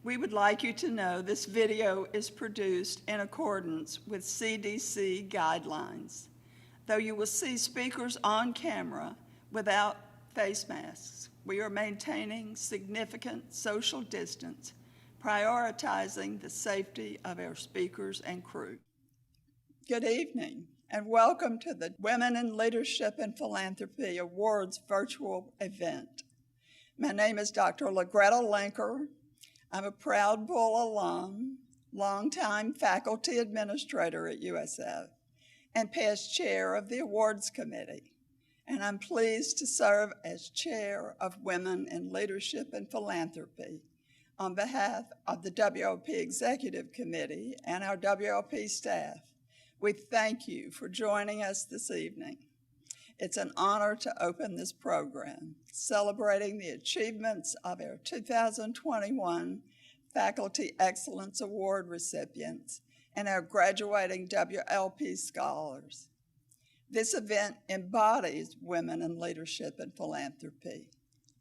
We would like you to know this video is produced in accordance with CDC guidelines. Though you will see speakers on camera without face masks, we are maintaining significant social distance, prioritizing the safety of our speakers and crew. Good evening, and welcome to the Women in Leadership and Philanthropy Awards virtual event. My name is Dr. LaGreta Linker. I'm a proud Bull alum, longtime faculty administrator at USF, and past chair of the awards committee. And I'm pleased to serve as chair of Women in Leadership and Philanthropy on behalf of the WLP Executive Committee and our WLP staff. We thank you for joining us this evening. It's an honor to open this program, celebrating the achievements of our 2021 Faculty Excellence Award recipients and our graduating WLP scholars. This event embodies women in leadership and philanthropy,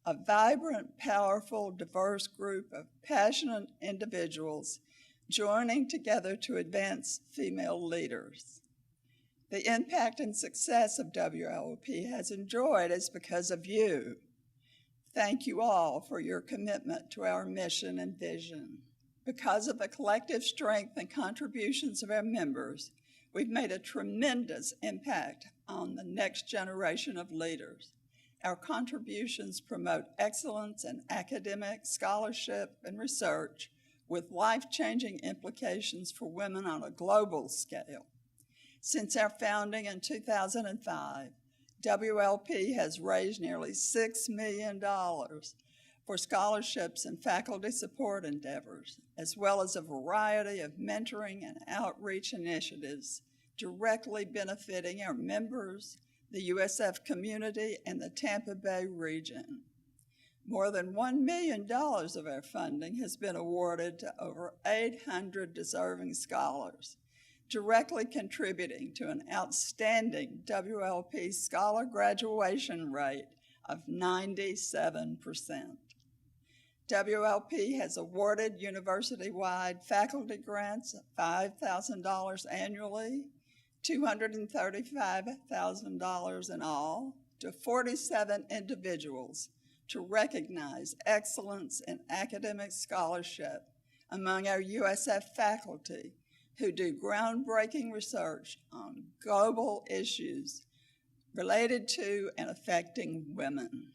a vibrant, powerful, diverse group of passionate individuals joining together to advance female leaders. The impact and success of WLP has enjoyed is because of you. Thank you all for your commitment to our mission and vision. Because of the collective strength and contributions of our members, we've made a tremendous impact on the next generation of leaders. Our contributions promote excellence in academic, scholarship, and research with life-changing implications for women on a global scale. Since our founding in 2005, WLP has raised nearly $6 million for scholarships and faculty support endeavors, as well as a variety of mentoring and outreach initiatives directly benefiting our members, the USF community, and the Tampa Bay region. More than $1 million of our funding has been awarded to over 800 deserving scholars, directly contributing to an outstanding WLP scholar graduation rate of 97%. WLP has awarded university-wide faculty grants of $5,000 annually, $235,000 in all, to 47 individuals to recognize excellence in academic scholarship among our USF faculty who do groundbreaking research on global issues related to and affecting women.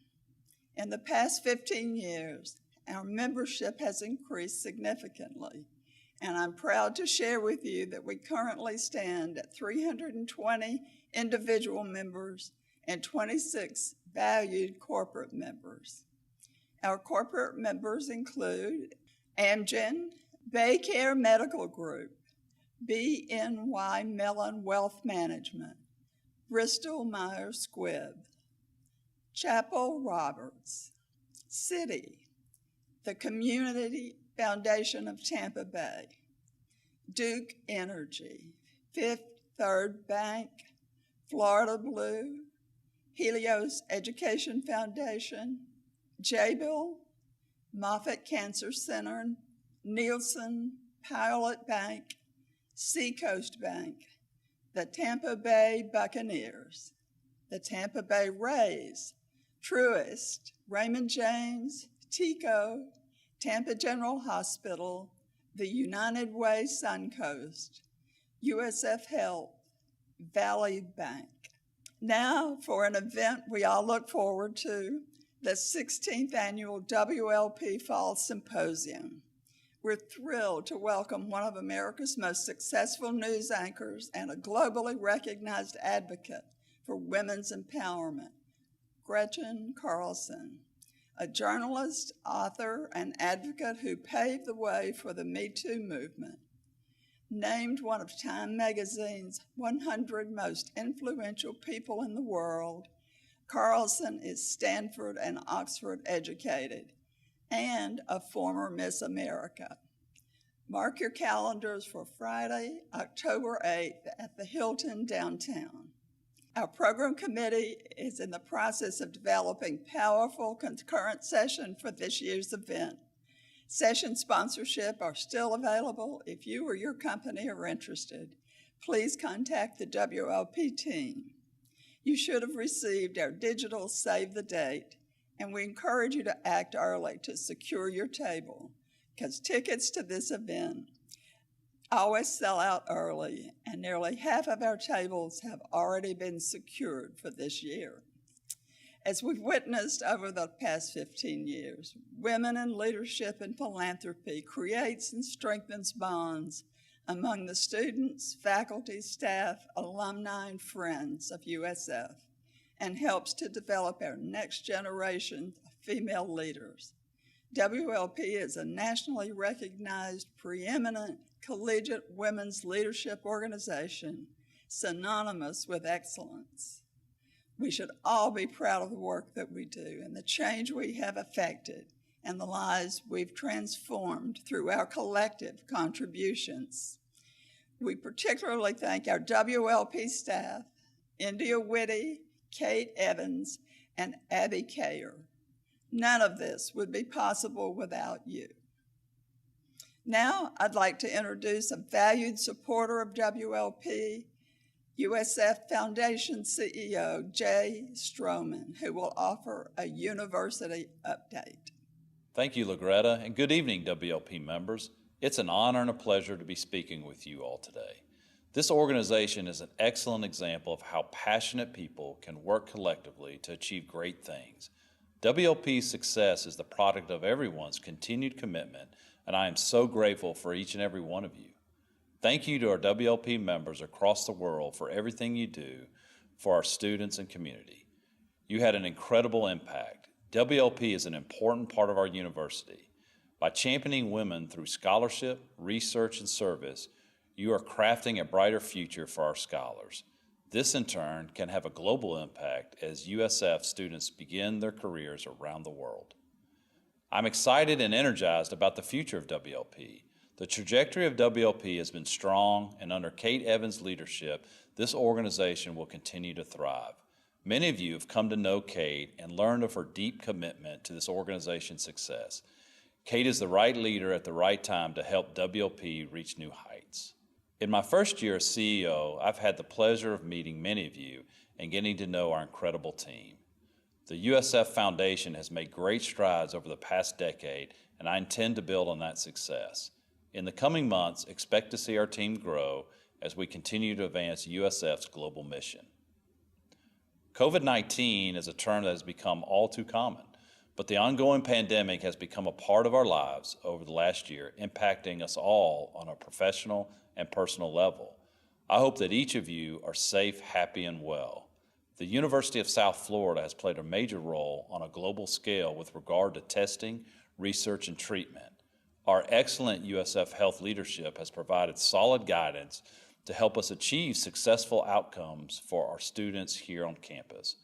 In the past 15 years, our membership has increased significantly, and I'm proud to share with you that we currently stand at 320 individual members and 26 valued corporate members. Our corporate members include Amgen, Baycare Medical Group, BNY Mellon Wealth Management, Bristol Myers Squibb, Chapel Roberts, Citi, the Community Foundation of Tampa Bay, Duke Energy, Fifth Third Bank, Florida Blue, Helios Education Foundation, Jabil, Moffitt Cancer Center, Nielsen, Pilot Bank, Seacoast Bank, the Tampa Bay Buccaneers, the Tampa Bay Rays, Truist, Raymond James, TECO, Tampa General Hospital, the United Way Suncoast, USF Health, Valley Bank. Now for an event we all look forward to, the 16th Annual WLP Fall Symposium. We're thrilled to welcome one of America's most successful news anchors and a globally recognized advocate for women's empowerment, Gretchen Carlson, a journalist, author, and advocate who paved the way for the Me Too movement. Named one of Time magazine's 100 most influential people in the world, Carlson is Stanford and Oxford educated and a former Miss America. Mark your calendars for Friday, October 8th at the Hilton downtown. Our program committee is in the process of developing powerful concurrent session for this year's event. Session sponsorship are still available. If you or your company are interested, please contact the WLP team. You should have received our digital save the date, and we encourage you to act early to secure your table, because tickets to this event always sell out early, and nearly half of our tables have already been secured for this year. As we've witnessed over the past 15 years, women in leadership and philanthropy creates and strengthens bonds among the students, faculty, staff, alumni, and friends of USF, and helps to develop our next generation of female leaders. WLP is a nationally recognized, preeminent collegiate women's leadership organization synonymous with excellence. We should all be proud of the work that we do and the change we have affected and the lives we've transformed through our collective contributions. We particularly thank our WLP staff, India Whitty, Kate Evans, and Abby Kayer. None of this would be possible without you. Now, I'd like to introduce a valued supporter of WLP, USF Foundation CEO, Jay Stroman, who will offer a university update. Thank you, Logretta, and good evening, WLP members. It's an honor and a pleasure to be speaking with you all today. This organization is an excellent example of how passionate people can work collectively to achieve great things. WLP's success is the product of everyone's continued commitment, and I am so grateful for each and every one of you. Thank you to our WLP members across the world for everything you do for our students and community. You had an incredible impact. WLP is an important part of our university. By championing women through scholarship, research, and service, you are crafting a brighter future for our scholars. This, in turn, can have a global impact as USF students begin their careers around the world. I'm excited and energized about the future of WLP. The trajectory of WLP has been strong, and under Kate Evans' leadership, this organization will continue to thrive. Many of you have come to know Kate and learned of her deep commitment to this organization's success. Kate is the right leader at the right time to help WLP reach new heights. In my first year as CEO, I've had the pleasure of meeting many of you and getting to know our incredible team. The USF Foundation has made great strides over the past decade, and I intend to build on that success. In the coming months, expect to see our team grow as we continue to advance USF's global mission. COVID-19 is a term that has become all too common, but the ongoing pandemic has become a part of our lives over the last year, impacting us all on a professional and personal level. I hope that each of you are safe, happy, and well. The University of South Florida has played a major role on a global scale with regard to testing, research, and treatment. Our excellent USF Health leadership has provided solid guidance to help us achieve successful outcomes for our students here on campus.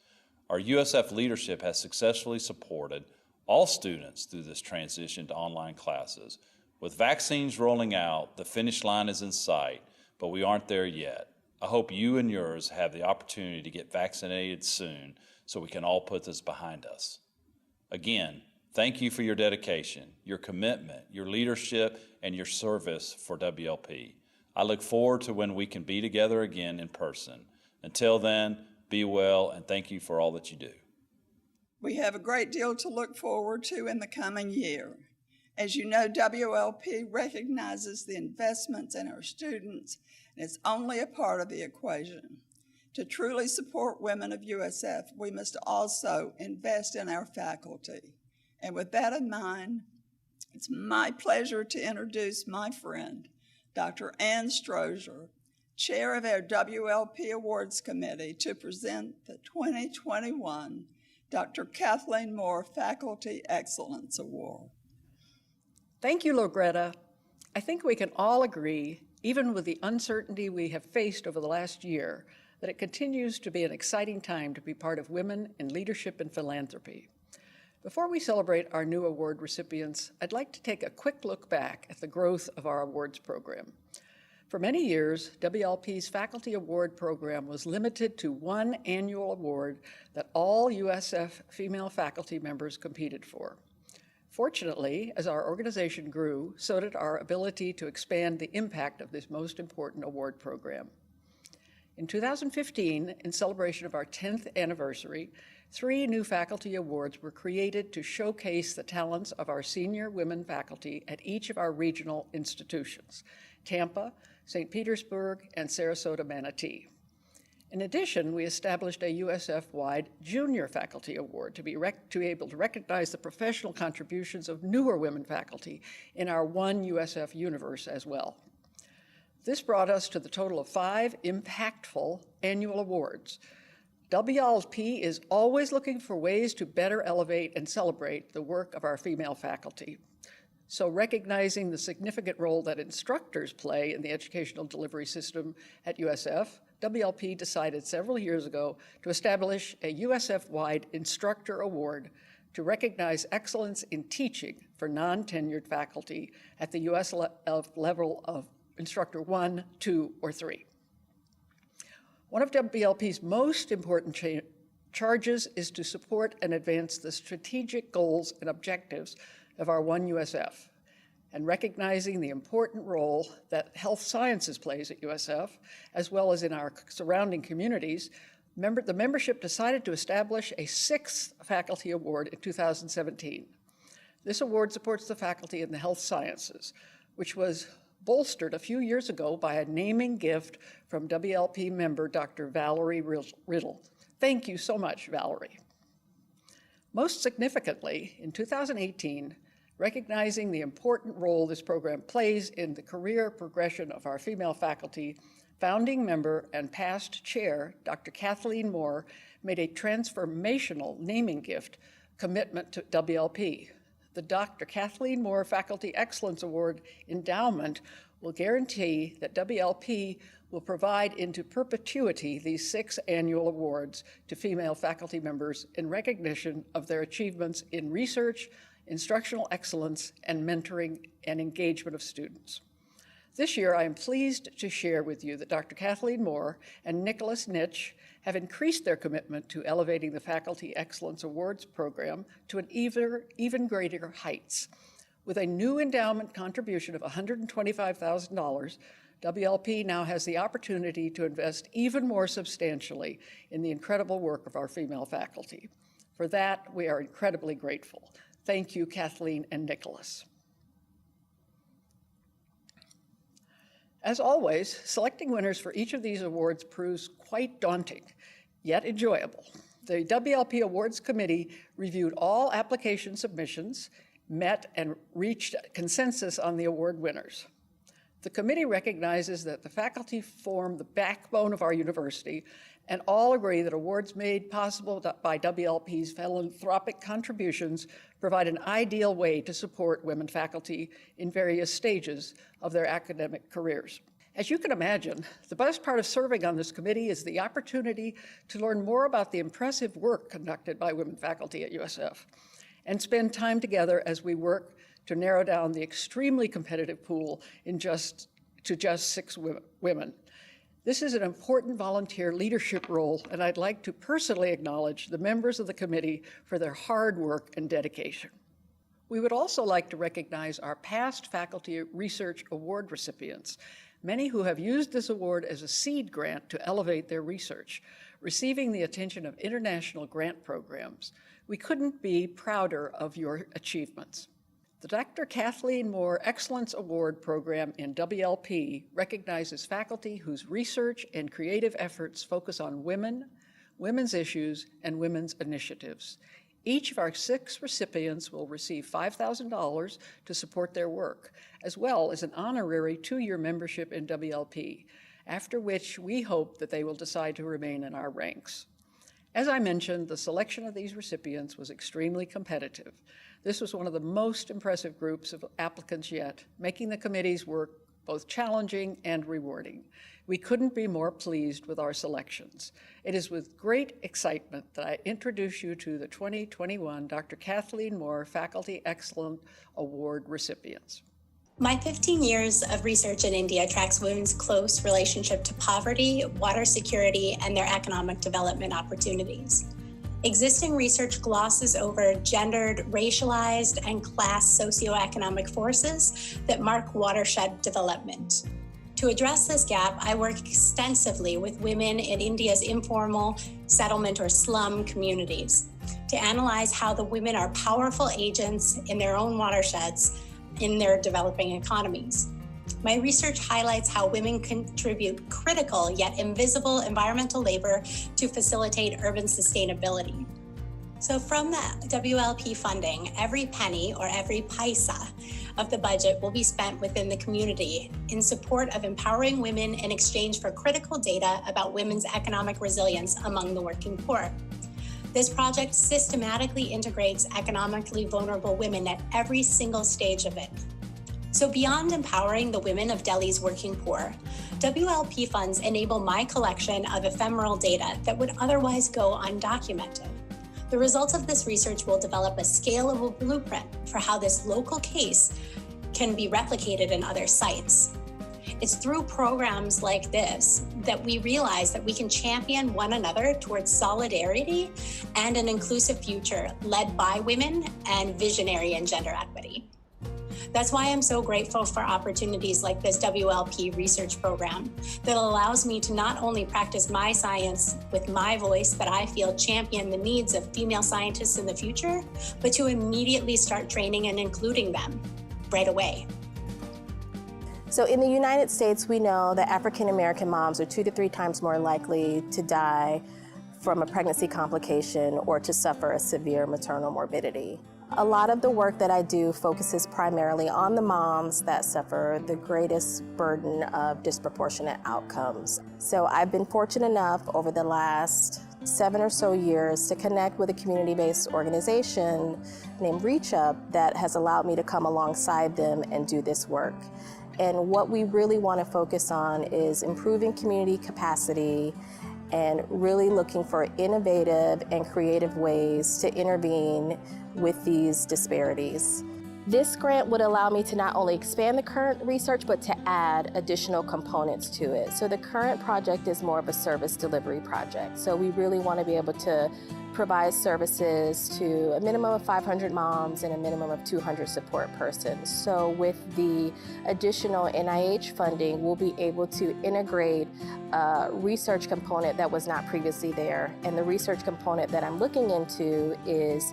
Our USF leadership has successfully supported all students through this transition to online classes. With vaccines rolling out, the finish line is in sight, but we aren't there yet. I hope you and yours have the opportunity to get vaccinated soon so we can all put this behind us. Again, thank you for your dedication, your commitment, your leadership, and your service for WLP. I look forward to when we can be together again in person. Until then, be well, and thank you for all that you do. We have a great deal to look forward to in the coming year. As you know, WLP recognizes the investments in our students, and it's only a part of the equation. To truly support women of USF, we must also invest in our faculty. And with that in mind, it's my pleasure to introduce my friend, Dr. Ann Strozier, Chair of our WLP Awards Committee, to present the 2021 Dr. Kathleen Moore Faculty Excellence Award. Thank you, Logretta. I think we can all agree, even with the uncertainty we have faced over the last year, that it continues to be an exciting time to be part of Women in Leadership and Philanthropy. Before we celebrate our new award recipients, I'd like to take a quick look back at the growth of our awards program. For many years, WLP's Faculty Award Program was limited to one annual award that all USF female faculty members competed for. Fortunately, as our organization grew, so did our ability to expand the impact of this most important award program. In 2015, in celebration of our 10th anniversary, 3 new faculty awards were created to showcase the talents of our senior women faculty at each of our regional institutions, Tampa, St. Petersburg, and Sarasota Manatee. In addition, we established a USF-wide Junior Faculty Award to be able to recognize the professional contributions of newer women faculty in our One USF universe as well. This brought us to the total of 5 impactful annual awards. WLP is always looking for ways to better elevate and celebrate the work of our female faculty. So recognizing the significant role that instructors play in the educational delivery system at USF, WLP decided several years ago to establish a USF-wide instructor award to recognize excellence in teaching for non-tenured faculty at the US level of instructor 1, 2, or 3. One of WLP's most important charges is to support and advance the strategic goals and objectives of our One USF, and recognizing the important role that health sciences plays at USF, as well as in our surrounding communities, the membership decided to establish a 6th faculty award in 2017. This award supports the faculty in the health sciences, which was bolstered a few years ago by a naming gift from WLP member Dr. Valerie Riddle. Thank you so much, Valerie. Most significantly, in 2018, recognizing the important role this program plays in the career progression of our female faculty, founding member and past chair, Dr. Kathleen Moore, made a transformational naming gift commitment to WLP. The Dr. Kathleen Moore Faculty Excellence Award endowment will guarantee that WLP will provide into perpetuity these 6 annual awards to female faculty members in recognition of their achievements in research, instructional excellence, and mentoring and engagement of students. This year, I am pleased to share with you that Dr. Kathleen Moore and Nicholas Nitsch have increased their commitment to elevating the Faculty Excellence Awards program to an even greater heights. With a new endowment contribution of $125,000, WLP now has the opportunity to invest even more substantially in the incredible work of our female faculty. For that, we are incredibly grateful. Thank you, Kathleen and Nicholas. As always, selecting winners for each of these awards proves quite daunting, yet enjoyable. The WLP Awards Committee reviewed all application submissions, met and reached consensus on the award winners. The committee recognizes that the faculty form the backbone of our university, and all agree that awards made possible by WLP's philanthropic contributions provide an ideal way to support women faculty in various stages of their academic careers. As you can imagine, the best part of serving on this committee is the opportunity to learn more about the impressive work conducted by women faculty at USF and spend time together as we work to narrow down the extremely competitive pool to just 6 women. This is an important volunteer leadership role, and I'd like to personally acknowledge the members of the committee for their hard work and dedication. We would also like to recognize our past Faculty Research Award recipients, many who have used this award as a seed grant to elevate their research, receiving the attention of international grant programs. We couldn't be prouder of your achievements. The Dr. Kathleen Moore Excellence Award Program in WLP recognizes faculty whose research and creative efforts focus on women, women's issues, and women's initiatives. Each of our 6 recipients will receive $5,000 to support their work, as well as an honorary 2-year membership in WLP, after which we hope that they will decide to remain in our ranks. As I mentioned, the selection of these recipients was extremely competitive. This was one of the most impressive groups of applicants yet, making the committee's work both challenging and rewarding. We couldn't be more pleased with our selections. It is with great excitement that I introduce you to the 2021 Dr. Kathleen Moore Faculty Excellence Award recipients. My 15 years of research in India tracks women's close relationship to poverty, water security, and their economic development opportunities. Existing research glosses over gendered, racialized, and class socioeconomic forces that mark watershed development. To address this gap, I work extensively with women in India's informal settlement or slum communities to analyze how the women are powerful agents in their own watersheds in their developing economies. My research highlights how women contribute critical yet invisible environmental labor to facilitate urban sustainability. So from the WLP funding, every penny or every paisa of the budget will be spent within the community in support of empowering women in exchange for critical data about women's economic resilience among the working poor. This project systematically integrates economically vulnerable women at every single stage of it. So beyond empowering the women of Delhi's working poor, WLP funds enable my collection of ephemeral data that would otherwise go undocumented. The results of this research will develop a scalable blueprint for how this local case can be replicated in other sites. It's through programs like this that we realize that we can champion one another towards solidarity and an inclusive future led by women and visionary in gender equity. That's why I'm so grateful for opportunities like this WLP research program that allows me to not only practice my science with my voice that I feel champion the needs of female scientists in the future, but to immediately start training and including them right away. So in the United States, we know that African American moms are 2 to 3 times more likely to die from a pregnancy complication or to suffer a severe maternal morbidity. A lot of the work that I do focuses primarily on the moms that suffer the greatest burden of disproportionate outcomes. So I've been fortunate enough over the last 7 or so years to connect with a community-based organization named Reach Up that has allowed me to come alongside them and do this work. And what we really want to focus on is improving community capacity and really looking for innovative and creative ways to intervene with these disparities. This grant would allow me to not only expand the current research, but to add additional components to it. So the current project is more of a service delivery project. So we really want to be able to provide services to a minimum of 500 moms and a minimum of 200 support persons. So with the additional NIH funding, we'll be able to integrate a research component that was not previously there. And the research component that I'm looking into is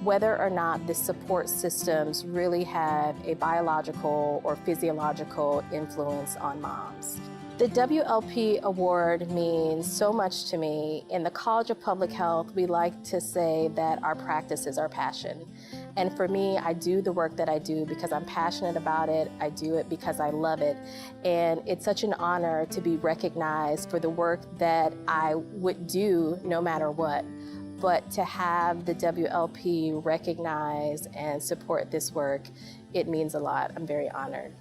whether or not the support systems really have a biological or physiological influence on moms. The WLP award means so much to me. In the College of Public Health, we like to say that our practice is our passion. And for me, I do the work that I do because I'm passionate about it. I do it because I love it. And it's such an honor to be recognized for the work that I would do no matter what. But to have the WLP recognize and support this work, it means a lot. I'm very honored.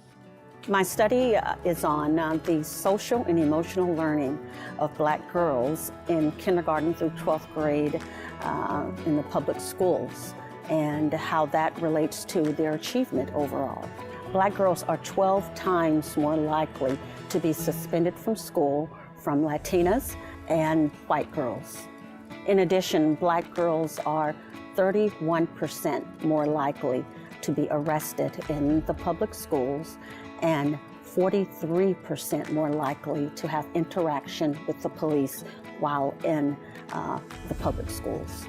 My study is on the social and emotional learning of Black girls in kindergarten through 12th grade in the public schools and how that relates to their achievement overall. Black girls are 12 times more likely to be suspended from school from Latinas and white girls. In addition, Black girls are 31% more likely to be arrested in the public schools and 43% more likely to have interaction with the police while in the public schools.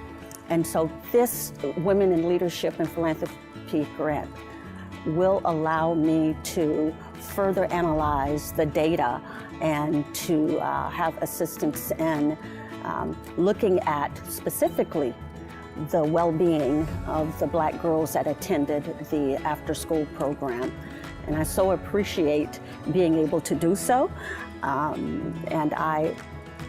And so this Women in Leadership and Philanthropy grant will allow me to further analyze the data and to have assistance in looking at specifically the well-being of the Black girls that attended the after-school program. And I so appreciate being able to do so. And I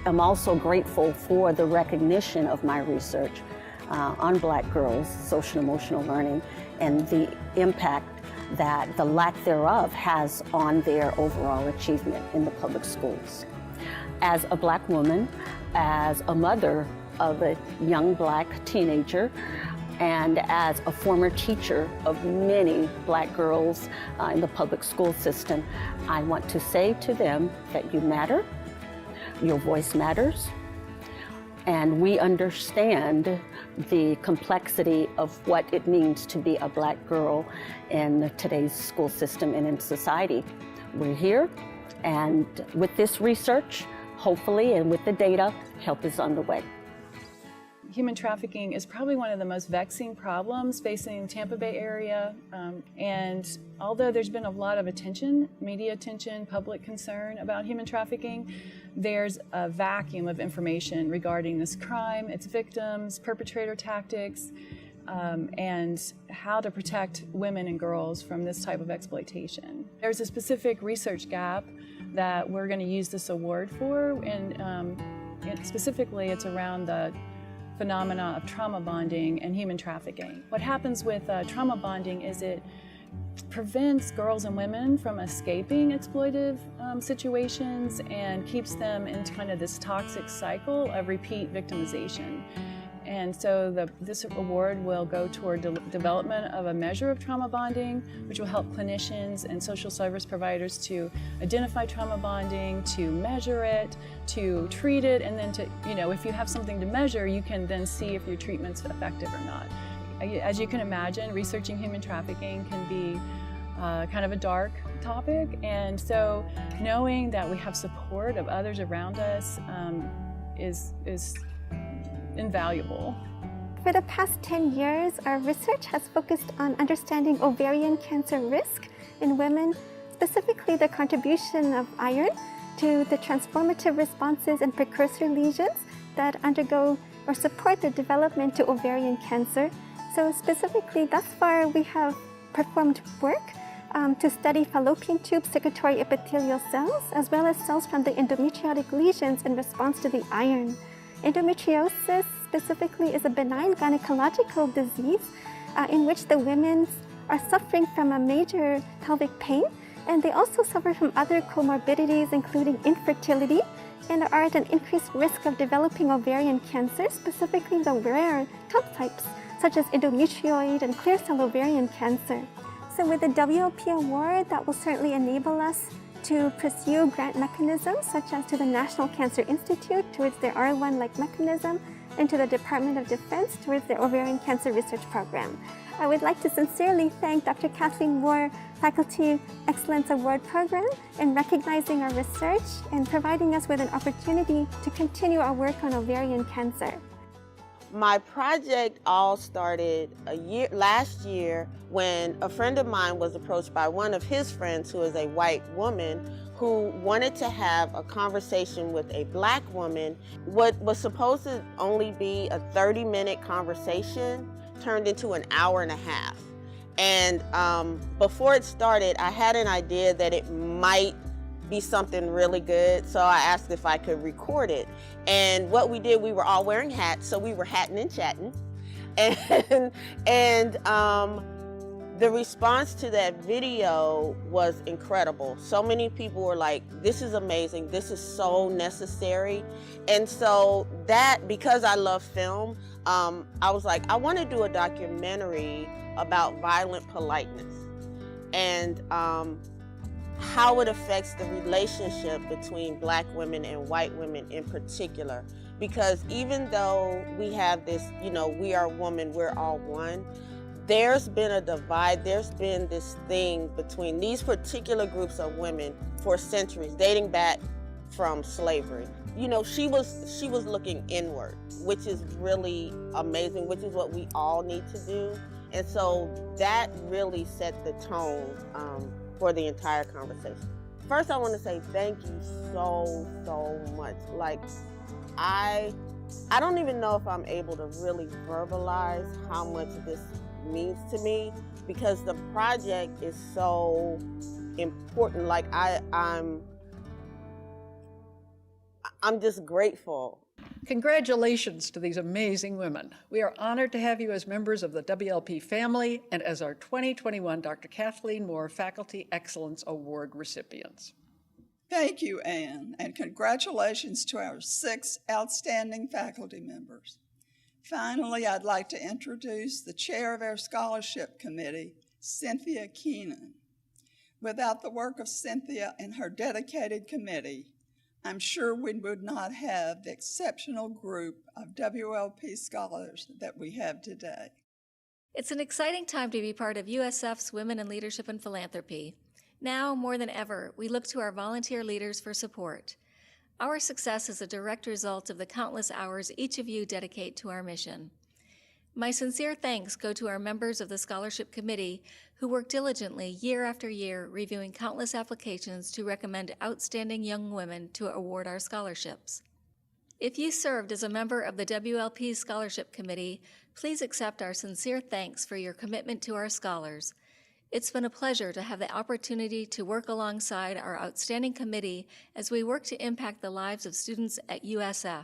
am also grateful for the recognition of my research on Black girls' social and emotional learning and the impact that the lack thereof has on their overall achievement in the public schools. As a Black woman, as a mother of a young Black teenager, and as a former teacher of many Black girls in the public school system, I want to say to them that you matter, your voice matters, and we understand the complexity of what it means to be a Black girl in today's school system and in society. We're here, and with this research, hopefully, and with the data, help is on the way. Human trafficking is probably one of the most vexing problems facing the Tampa Bay area. And although there's been a lot of attention, media attention, public concern about human trafficking, there's a vacuum of information regarding this crime, its victims, perpetrator tactics, and how to protect women and girls from this type of exploitation. There's a specific research gap that we're going to use this award for, and specifically it's around the phenomena of trauma bonding and human trafficking. What happens with trauma bonding is it prevents girls and women from escaping exploitive situations and keeps them in kind of this toxic cycle of repeat victimization. And so this award will go toward development of a measure of trauma bonding, which will help clinicians and social service providers to identify trauma bonding, to measure it, to treat it, and then to, if you have something to measure, you can then see if your treatment's effective or not. As you can imagine, researching human trafficking can be kind of a dark topic, and so knowing that we have support of others around us is invaluable. For the past 10 years, our research has focused on understanding ovarian cancer risk in women, specifically the contribution of iron to the transformative responses and precursor lesions that undergo or support the development to ovarian cancer. So specifically, thus far, we have performed work to study fallopian tube secretory epithelial cells, as well as cells from the endometriotic lesions in response to the iron. Endometriosis specifically is a benign gynecological disease in which the women are suffering from a major pelvic pain, and they also suffer from other comorbidities including infertility and are at an increased risk of developing ovarian cancer, specifically the rare subtypes such as endometrioid and clear cell ovarian cancer. So with the WLP award, that will certainly enable us to pursue grant mechanisms such as to the National Cancer Institute towards their R1-like mechanism and to the Department of Defense towards their ovarian cancer research program. I would like to sincerely thank Dr. Kathleen Moore, Faculty Excellence Award Program, in recognizing our research and providing us with an opportunity to continue our work on ovarian cancer. My project all started last year when a friend of mine was approached by one of his friends who is a white woman who wanted to have a conversation with a Black woman. What was supposed to only be a 30-minute conversation turned into an hour and a half. And before it started, I had an idea that it might be something really good, so I asked if I could record it. And what we did, we were all wearing hats, so we were hatting and chatting. And the response to that video was incredible. So many people were like, this is amazing, this is so necessary. And so that, because I love film, I was like, I want to do a documentary about violent politeness and how it affects the relationship between Black women and white women in particular. Because even though we have this, we are women, we're all one, there's been a divide, there's been this thing between these particular groups of women for centuries, dating back from slavery. She was looking inward, which is really amazing, which is what we all need to do. And so that really set the tone for the entire conversation. First, I want to say thank you so much. Like, I don't even know if I'm able to really verbalize how much this means to me, because the project is so important. Like, I'm just grateful. Congratulations to these amazing women. We are honored to have you as members of the WLP family and as our 2021 Dr. Kathleen Moore Faculty Excellence Award recipients. Thank you, Anne, and congratulations to our 6 outstanding faculty members. Finally, I'd like to introduce the chair of our scholarship committee, Cynthia Keenan. Without the work of Cynthia and her dedicated committee, I'm sure we would not have the exceptional group of WLP scholars that we have today. It's an exciting time to be part of USF's Women in Leadership and Philanthropy. Now, more than ever, we look to our volunteer leaders for support. Our success is a direct result of the countless hours each of you dedicate to our mission. My sincere thanks go to our members of the Scholarship Committee who work diligently year after year reviewing countless applications to recommend outstanding young women to award our scholarships. If you served as a member of the WLP Scholarship Committee, please accept our sincere thanks for your commitment to our scholars. It's been a pleasure to have the opportunity to work alongside our outstanding committee as we work to impact the lives of students at USF.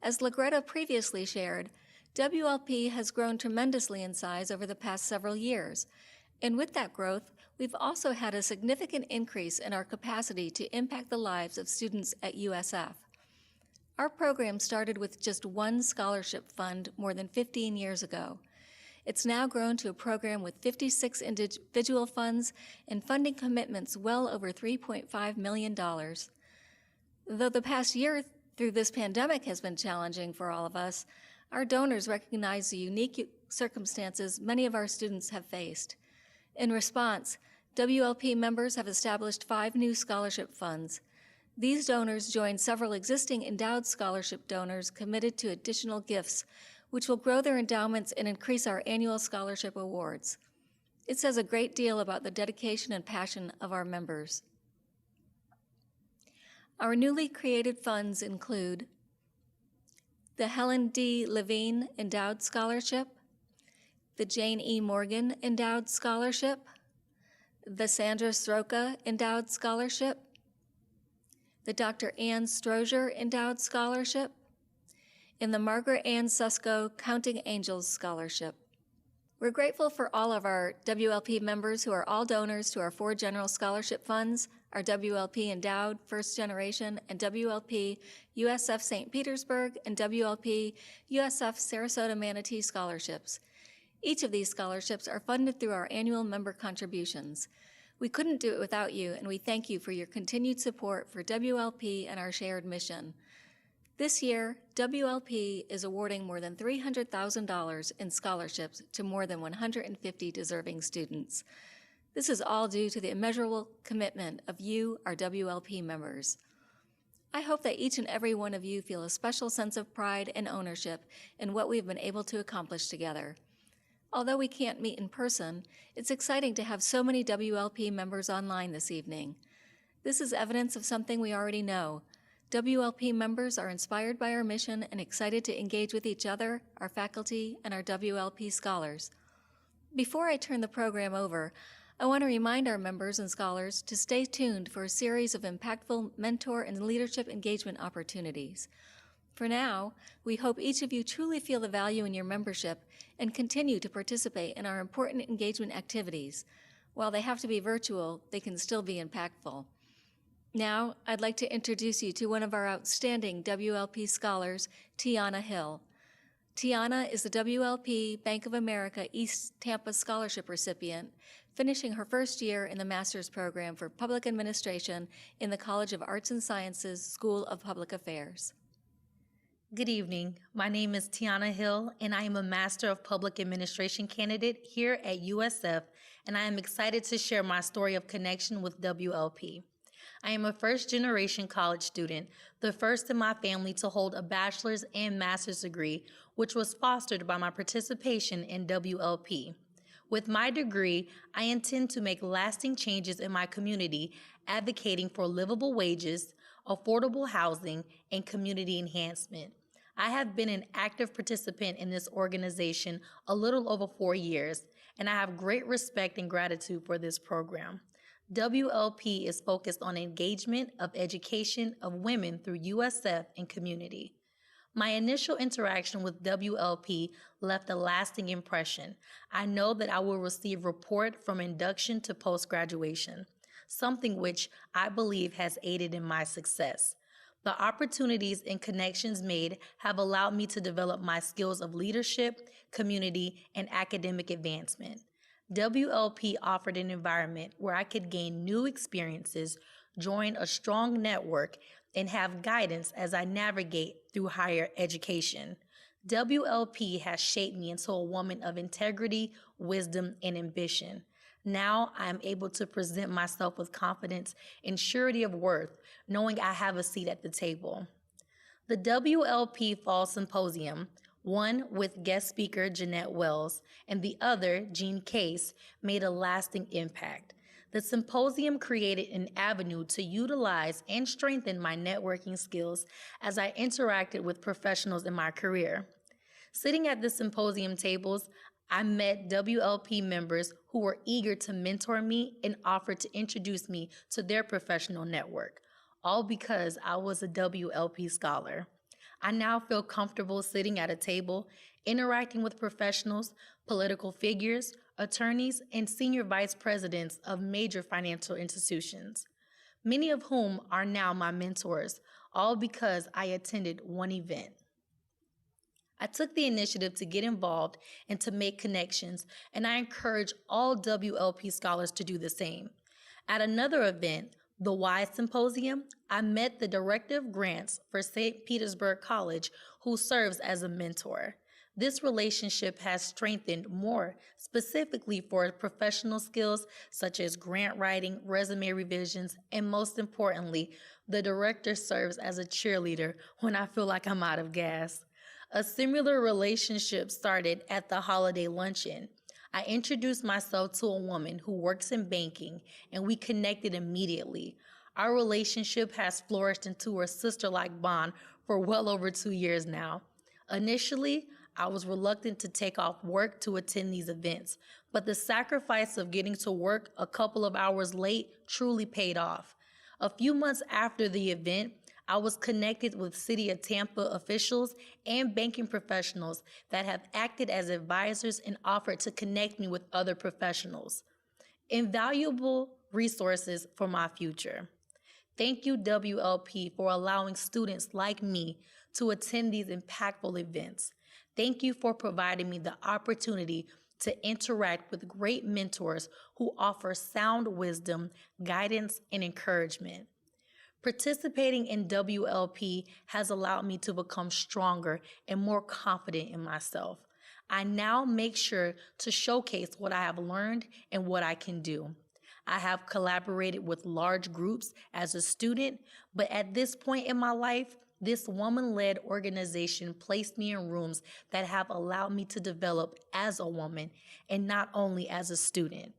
As LaGreta previously shared, WLP has grown tremendously in size over the past several years, and with that growth, we've also had a significant increase in our capacity to impact the lives of students at USF. Our program started with just one scholarship fund more than 15 years ago. It's now grown to a program with 56 individual funds and funding commitments well over $3.5 million. Though the past year through this pandemic has been challenging for all of us, our donors recognize the unique circumstances many of our students have faced. In response, WLP members have established 5 new scholarship funds. These donors join several existing endowed scholarship donors committed to additional gifts, which will grow their endowments and increase our annual scholarship awards. It says a great deal about the dedication and passion of our members. Our newly created funds include the Helen D. Levine Endowed Scholarship, the Jane E. Morgan Endowed Scholarship, the Sandra Sroka Endowed Scholarship, the Dr. Ann Strozier Endowed Scholarship, and the Margaret Ann Susko Counting Angels Scholarship. We're grateful for all of our WLP members who are all donors to our 4 general scholarship funds, our WLP Endowed First Generation and WLP USF St. Petersburg and WLP USF Sarasota Manatee scholarships. Each of these scholarships are funded through our annual member contributions. We couldn't do it without you, and we thank you for your continued support for WLP and our shared mission. This year, WLP is awarding more than $300,000 in scholarships to more than 150 deserving students. This is all due to the immeasurable commitment of you, our WLP members. I hope that each and every one of you feel a special sense of pride and ownership in what we've been able to accomplish together. Although we can't meet in person, it's exciting to have so many WLP members online this evening. This is evidence of something we already know. WLP members are inspired by our mission and excited to engage with each other, our faculty, and our WLP scholars. Before I turn the program over, I want to remind our members and scholars to stay tuned for a series of impactful mentor and leadership engagement opportunities. For now, we hope each of you truly feel the value in your membership and continue to participate in our important engagement activities. While they have to be virtual, they can still be impactful. Now, I'd like to introduce you to one of our outstanding WLP scholars, Tiana Hill. Tiana is the WLP Bank of America East Tampa Scholarship recipient, finishing her first year in the master's program for public administration in the College of Arts and Sciences School of Public Affairs. Good evening. My name is Tiana Hill, and I am a Master of Public Administration candidate here at USF, and I am excited to share my story of connection with WLP. I am a first-generation college student, the first in my family to hold a bachelor's and master's degree, which was fostered by my participation in WLP. With my degree, I intend to make lasting changes in my community, advocating for livable wages, affordable housing, and community enhancement. I have been an active participant in this organization a little over 4 years, and I have great respect and gratitude for this program. WLP is focused on engagement of education of women through USF and community. My initial interaction with WLP left a lasting impression. I know that I will receive report from induction to post-graduation, something which I believe has aided in my success. The opportunities and connections made have allowed me to develop my skills of leadership, community, and academic advancement. WLP offered an environment where I could gain new experiences, join a strong network, and have guidance as I navigate through higher education. WLP has shaped me into a woman of integrity, wisdom, and ambition. Now I am able to present myself with confidence and surety of worth, knowing I have a seat at the table. The WLP Fall Symposium, one with guest speaker Jeanette Wells and the other, Jean Case, made a lasting impact. The symposium created an avenue to utilize and strengthen my networking skills as I interacted with professionals in my career. Sitting at the symposium tables, I met WLP members who were eager to mentor me and offered to introduce me to their professional network, all because I was a WLP scholar. I now feel comfortable sitting at a table, interacting with professionals, political figures, attorneys, and senior vice presidents of major financial institutions, many of whom are now my mentors, all because I attended one event. I took the initiative to get involved and to make connections, and I encourage all WLP scholars to do the same. At another event, the WISE Symposium, I met the Director of Grants for St. Petersburg College, who serves as a mentor. This relationship has strengthened more specifically for professional skills such as grant writing, resume revisions, and most importantly, the director serves as a cheerleader when I feel like I'm out of gas. A similar relationship started at the holiday luncheon. I introduced myself to a woman who works in banking, and we connected immediately. Our relationship has flourished into a sister-like bond for well over 2 years now. Initially, I was reluctant to take off work to attend these events, but the sacrifice of getting to work a couple of hours late truly paid off. A few months after the event, I was connected with City of Tampa officials and banking professionals that have acted as advisors and offered to connect me with other professionals. Invaluable resources for my future. Thank you, WLP, for allowing students like me to attend these impactful events. Thank you for providing me the opportunity to interact with great mentors who offer sound wisdom, guidance, and encouragement. Participating in WLP has allowed me to become stronger and more confident in myself. I now make sure to showcase what I have learned and what I can do. I have collaborated with large groups as a student, but at this point in my life, this woman-led organization placed me in rooms that have allowed me to develop as a woman and not only as a student.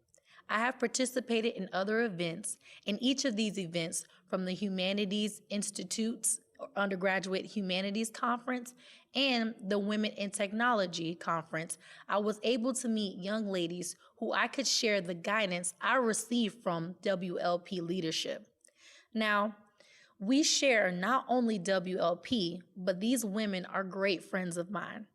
I have participated in other events. In each of these events, from the Humanities Institute's Undergraduate Humanities Conference and the Women in Technology Conference, I was able to meet young ladies who I could share the guidance I received from WLP leadership. Now, we share not only WLP, but these women are great friends of mine.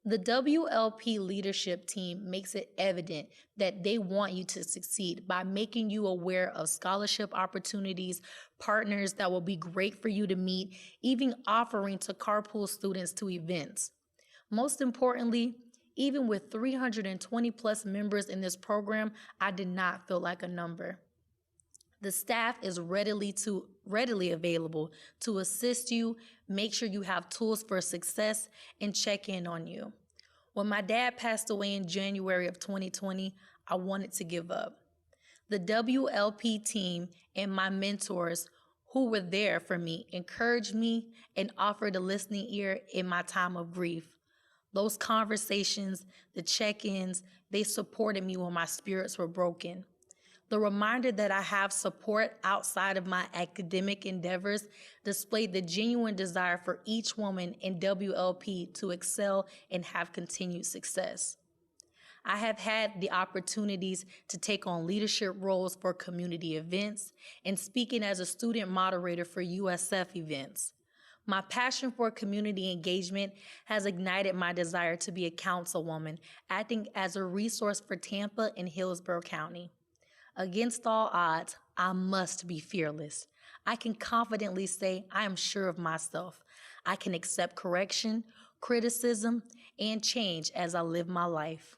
The WLP leadership team makes it evident that they want you to succeed by making you aware of scholarship opportunities, partners that will be great for you to meet, even offering to carpool students to events. Most importantly, even with 320 plus members in this program, I did not feel like a number. The staff is readily available to assist you, make sure you have tools for success, and check in on you. When my dad passed away in January of 2020, I wanted to give up. The WLP team and my mentors who were there for me encouraged me and offered a listening ear in my time of grief. Those conversations, the check-ins, they supported me when my spirits were broken. The reminder that I have support outside of my academic endeavors displayed the genuine desire for each woman in WLP to excel and have continued success. I have had the opportunities to take on leadership roles for community events and speaking as a student moderator for USF events. My passion for community engagement has ignited my desire to be a councilwoman, acting as a resource for Tampa and Hillsborough County. Against all odds, I must be fearless. I can confidently say I am sure of myself. I can accept correction, criticism, and change as I live my life.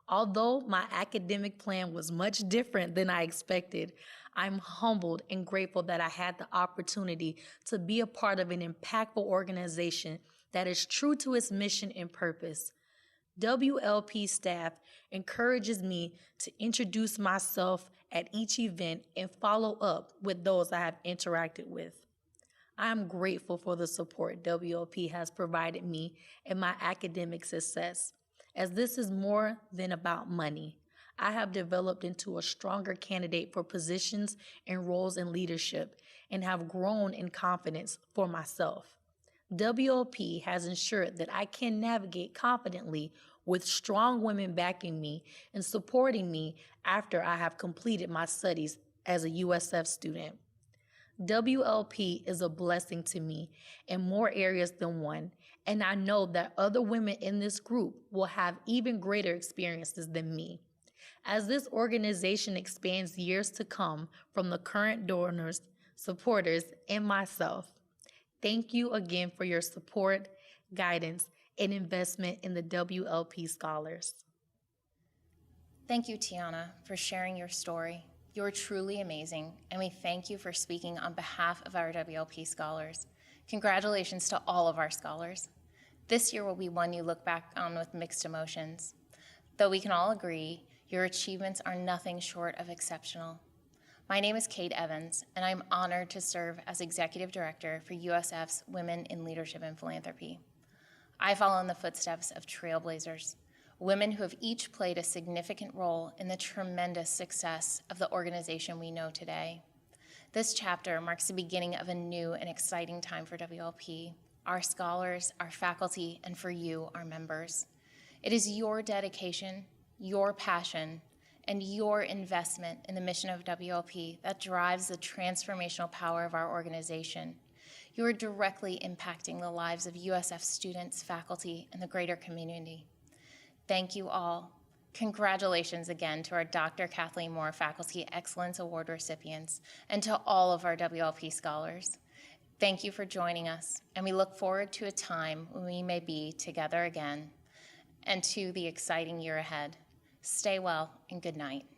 Although my academic plan was much different than I expected, I'm humbled and grateful that I had the opportunity to be a part of an impactful organization that is true to its mission and purpose. WLP staff encourages me to introduce myself at each event and follow up with those I have interacted with. I am grateful for the support WLP has provided me in my academic success. As this is more than about money, I have developed into a stronger candidate for positions and roles in leadership and have grown in confidence for myself. WLP has ensured that I can navigate confidently with strong women backing me and supporting me after I have completed my studies as a USF student. WLP is a blessing to me in more areas than one, and I know that other women in this group will have even greater experiences than me. As this organization expands years to come from the current donors, supporters, and myself, thank you again for your support, guidance, and investment in the WLP Scholars. Thank you, Tiana, for sharing your story. You're truly amazing, and we thank you for speaking on behalf of our WLP Scholars. Congratulations to all of our scholars. This year will be one you look back on with mixed emotions. Though we can all agree, your achievements are nothing short of exceptional. My name is Kate Evans, and I'm honored to serve as Executive Director for USF's Women in Leadership and Philanthropy. I follow in the footsteps of trailblazers, women who have each played a significant role in the tremendous success of the organization we know today. This chapter marks the beginning of a new and exciting time for WLP, our scholars, our faculty, and for you, our members. It is your dedication, your passion, and your investment in the mission of WLP that drives the transformational power of our organization. You are directly impacting the lives of USF students, faculty, and the greater community. Thank you all. Congratulations again to our Dr. Kathleen Moore Faculty Excellence Award recipients and to all of our WLP scholars. Thank you for joining us, and we look forward to a time when we may be together again and to the exciting year ahead. Stay well and good night.